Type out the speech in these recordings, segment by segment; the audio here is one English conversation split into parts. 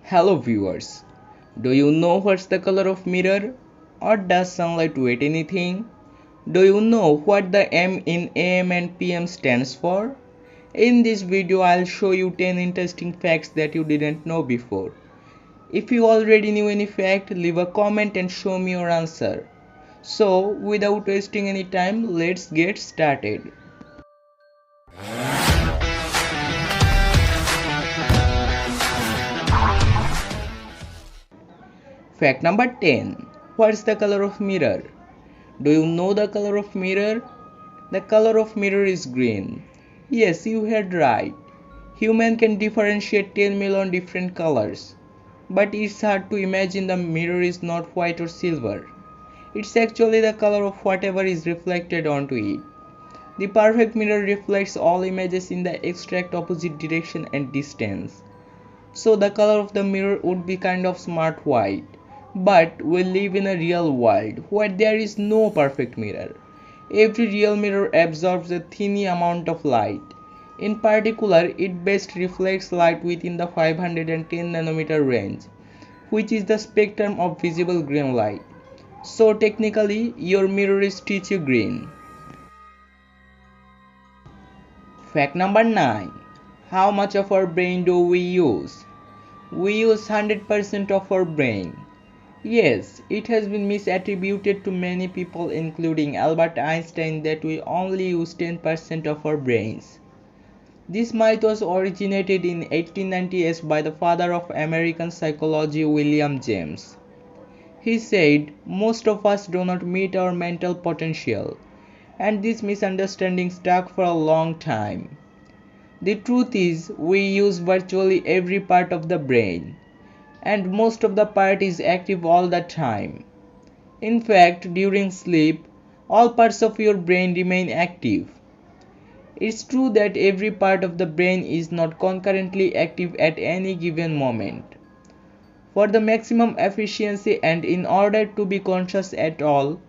Hello viewers, do you know what's the color of mirror? Or does sunlight weight anything? Do you know what the M in AM and PM stands for? In this video I'll show you 10 interesting facts that you didn't know before. If you already knew any fact, leave a comment and show me your answer. So without wasting any time, let's get started. Fact number 10. What's the color of mirror? Do you know the color of mirror? The color of mirror is green. Yes, you heard right. Human can differentiate 10 million different colors. But it's hard to imagine the mirror is not white or silver. It's actually the color of whatever is reflected onto it. The perfect mirror reflects all images in the exact opposite direction and distance. So the color of the mirror would be kind of smart white. But we live in a real world where there is no perfect mirror. Every real mirror absorbs a tiny amount of light. In particular, it best reflects light within the 510 nanometer range, which is the spectrum of visible green light. So technically, your mirror is TGG green. Fact number 9. How much of our brain do we use? We use 100% of our brain. Yes, it has been misattributed to many people including Albert Einstein that we only use 10% of our brains. This myth was originated in 1898 by the father of American psychology William James. He said, most of us do not meet our mental potential, and this misunderstanding stuck for a long time. The truth is, we use virtually every part of the brain, and most of the part is active all the time. In fact, during sleep, all parts of your brain remain active. It's true that every part of the brain is not concurrently active at any given moment. For the maximum efficiency and in order to be conscious at all,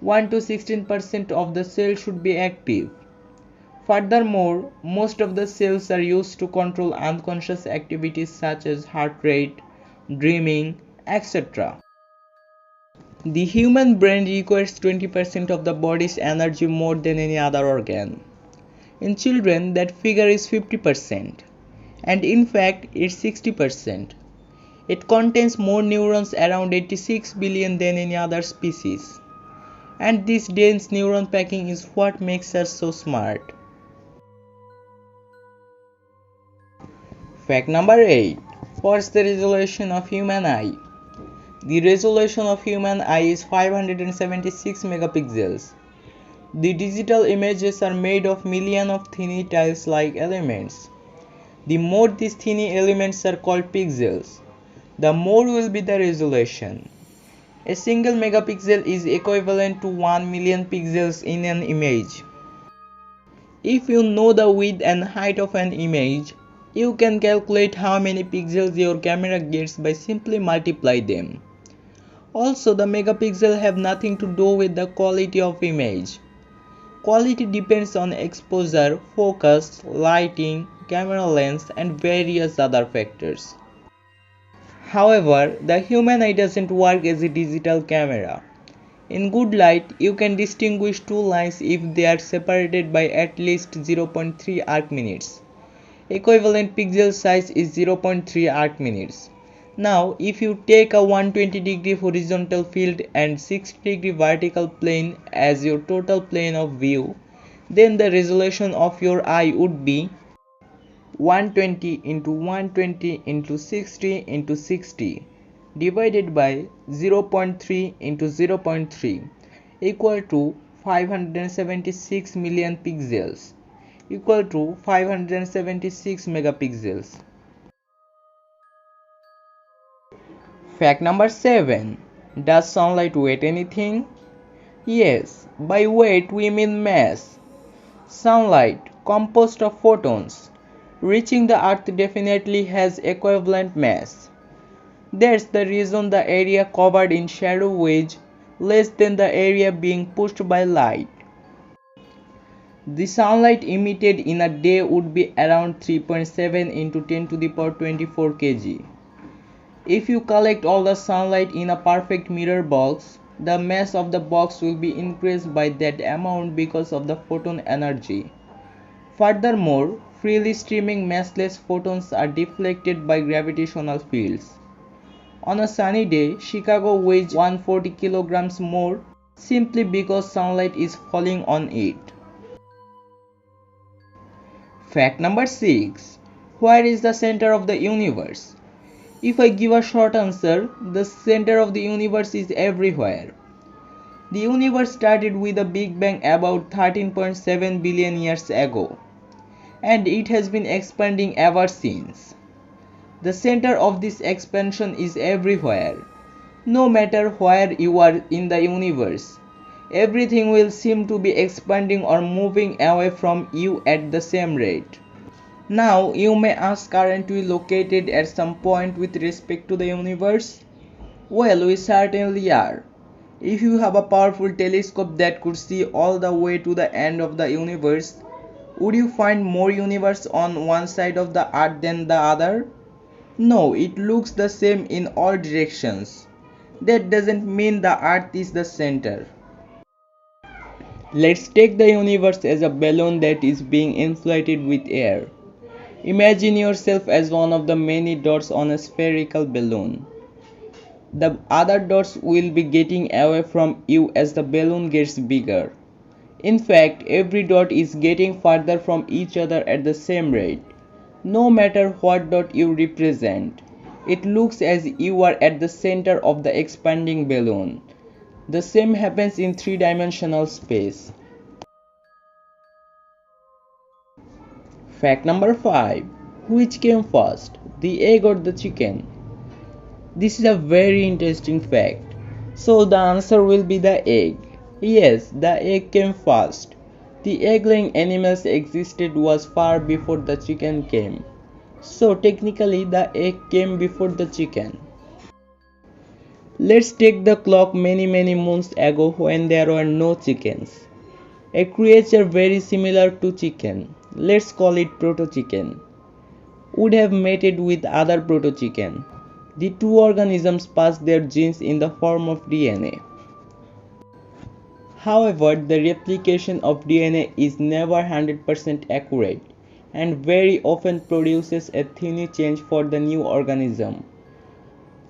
1 to 16% of the cells should be active. Furthermore, most of the cells are used to control unconscious activities such as heart rate, dreaming, etc. The human brain requires 20% of the body's energy more than any other organ. In children, that figure is 50%, and in fact, it's 60%. It contains more neurons, around 86 billion, than any other species. And this dense neuron packing is what makes us so smart. Fact number 8. What's the resolution of human eye? The resolution of human eye is 576 megapixels. The digital images are made of millions of tiny tiles-like elements. The more these tiny elements are called pixels, the more will be the resolution. A single megapixel is equivalent to 1 million pixels in an image. If you know the width and height of an image, you can calculate how many pixels your camera gets by simply multiply them. Also, the megapixels have nothing to do with the quality of image. Quality depends on exposure, focus, lighting, camera lens, and various other factors. However, the human eye doesn't work as a digital camera. In good light, you can distinguish two lines if they are separated by at least 0.3 arc minutes. Equivalent pixel size is 0.3 arc minutes. Now, if you take a 120-degree horizontal field and 60-degree vertical plane as your total plane of view, then the resolution of your eye would be 120 into 120 into 60 into 60 divided by 0.3 into 0.3 equal to 576 million pixels equal to 576 megapixels. Fact number 7. Does sunlight weight anything? Yes, by weight we mean mass. Sunlight, composed of photons, reaching the earth definitely has equivalent mass. That's the reason the area covered in shadow weighs less than the area being pushed by light. The sunlight emitted in a day would be around 3.7 into 10 to the power 24 kg. If you collect all the sunlight in a perfect mirror box, the mass of the box will be increased by that amount because of the photon energy. Furthermore, freely streaming massless photons are deflected by gravitational fields. On a sunny day, Chicago weighs 140 kilograms more simply because sunlight is falling on it. Fact number 6. Where is the center of the universe? If I give a short answer, the center of the universe is everywhere. The universe started with a Big Bang about 13.7 billion years ago, and it has been expanding ever since. The center of this expansion is everywhere. No matter where you are in the universe, everything will seem to be expanding or moving away from you at the same rate. Now, you may ask, aren't we located at some point with respect to the universe? Well, we certainly are. If you have a powerful telescope that could see all the way to the end of the universe, would you find more universe on one side of the earth than the other? No, it looks the same in all directions. That doesn't mean the earth is the center. Let's take the universe as a balloon that is being inflated with air. Imagine yourself as one of the many dots on a spherical balloon. The other dots will be getting away from you as the balloon gets bigger. In fact, every dot is getting farther from each other at the same rate. No matter what dot you represent, it looks as you are at the center of the expanding balloon. The same happens in three-dimensional space. Fact number 5. Which came first, the egg or the chicken? This is a very interesting fact. So the answer will be the egg. Yes, the egg came first. The egg-laying animals existed was far before the chicken came. So technically the egg came before the chicken. Let's take the clock many moons ago when there were no chickens. A creature very similar to chicken, let's call it proto-chicken, would have mated with other proto-chicken. The two organisms passed their genes in the form of DNA. However, the replication of DNA is never 100% accurate and very often produces a tiny change for the new organism.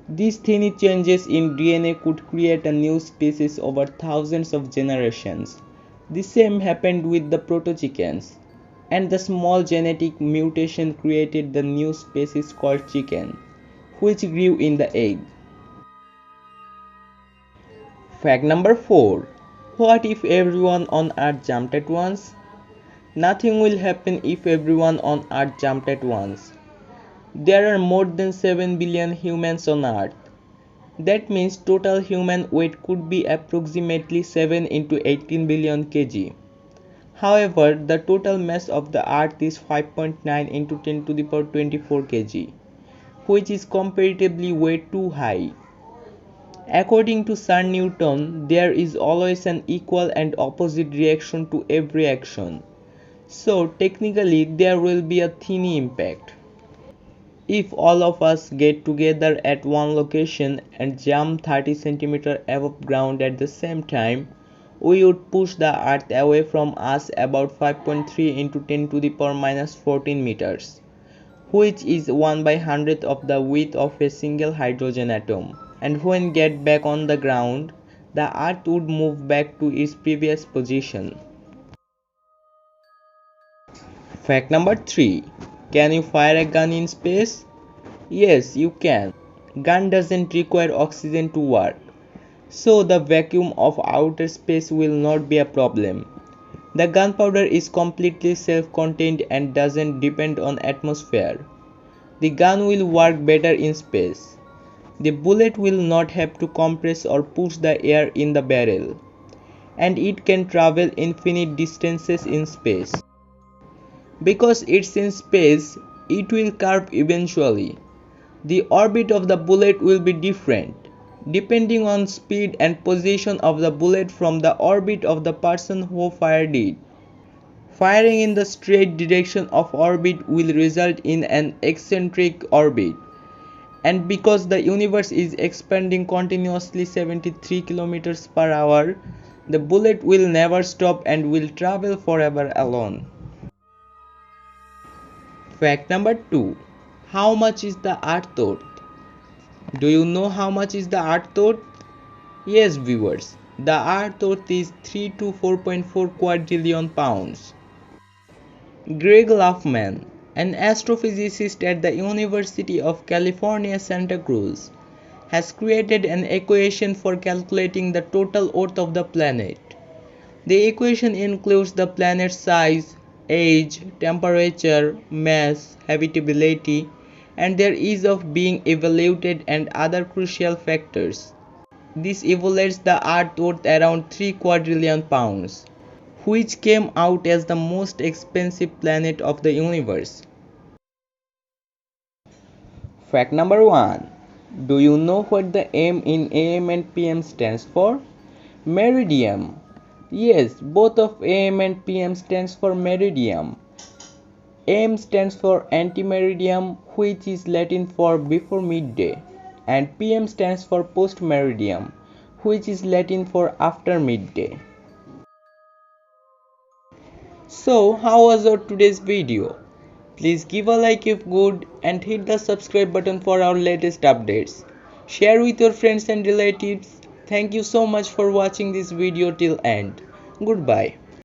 These tiny changes in DNA could create a new species over thousands of generations. The same happened with the proto-chickens, and the small genetic mutation created the new species called chicken, which grew in the egg. Fact number 4. What if everyone on Earth jumped at once? Nothing will happen if everyone on Earth jumped at once. There are more than 7 billion humans on Earth. That means total human weight could be approximately 7 into 18 billion kg. However, the total mass of the Earth is 5.9 into 10 to the power 24 kg, which is comparatively way too high. According to Sir Newton, there is always an equal and opposite reaction to every action. So technically there will be a tiny impact. If all of us get together at one location and jump 30 cm above ground at the same time, we would push the earth away from us about 5.3 into 10 to the power minus 14 meters, which is 1/100th of the width of a single hydrogen atom. And when get back on the ground, the earth would move back to its previous position. Fact number 3. Can you fire a gun in space? Yes, you can. Gun doesn't require oxygen to work, so the vacuum of outer space will not be a problem. The gunpowder is completely self-contained and doesn't depend on atmosphere. The gun will work better in space. The bullet will not have to compress or push the air in the barrel, and it can travel infinite distances in space. Because it's in space, it will curve eventually. The orbit of the bullet will be different, depending on speed and position of the bullet from the orbit of the person who fired it. Firing in the straight direction of orbit will result in an eccentric orbit, And because the universe is expanding continuously 73 kilometers per hour, the bullet will never stop and will travel forever alone. Fact number 2. How much is the Earth worth? Do you know how much is the Earth worth? Yes, viewers, the Earth worth is 3 to 4.4 quadrillion pounds. Greg Luffman, an astrophysicist at the University of California, Santa Cruz, has created an equation for calculating the total worth of the planet. The equation includes the planet's size, age, temperature, mass, habitability, and their ease of being evaluated and other crucial factors. This evaluates the Earth worth around 3 quadrillion pounds, which came out as the most expensive planet of the universe. Fact number 1. Do you know what the M in AM and PM stands for? Meridian. Yes, both of AM and PM stands for meridian. AM stands for antemeridium, which is Latin for before midday, and PM stands for postmeridium, which is Latin for after midday. So, how was your today's video? Please give a like if good and hit the subscribe button for our latest updates. Share with your friends and relatives. Thank you so much for watching this video till end. Goodbye.